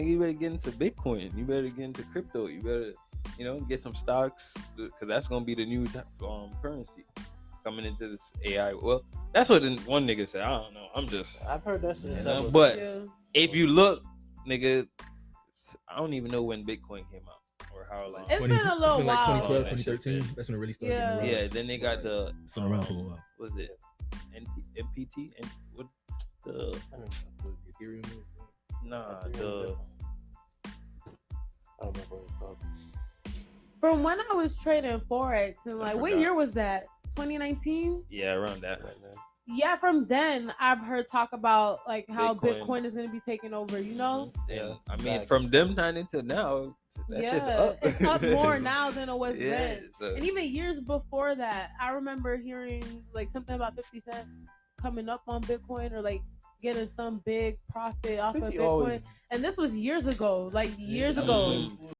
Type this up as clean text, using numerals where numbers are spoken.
You better get into Bitcoin. You better get into crypto. You better, get some stocks because that's gonna be the new currency coming into this AI. Well, that's what one nigga said. I don't know. I've heard that since several but times. if you look, nigga, I don't even know when Bitcoin came out or how long. It's been a little like while. 2012, 2013. That's when it really started. Yeah. getting Yeah. Then they got the It's been around for a while. was it MPT and what the Ethereum. nah Ethereum. the I don't remember what it's called. From when I was trading Forex and like, what forgot. year was that? 2019? yeah around that. Yeah, from then I've heard talk about like how Bitcoin. Bitcoin is going to be taking over, you know? And I facts. mean, from them time until now, that's just up. It's up more now than it was then. So. And even years before that, I remember hearing like something about 50 Cent coming up on Bitcoin or like getting some big profit off of 50 Bitcoin. always- And this was years ago, like years ago.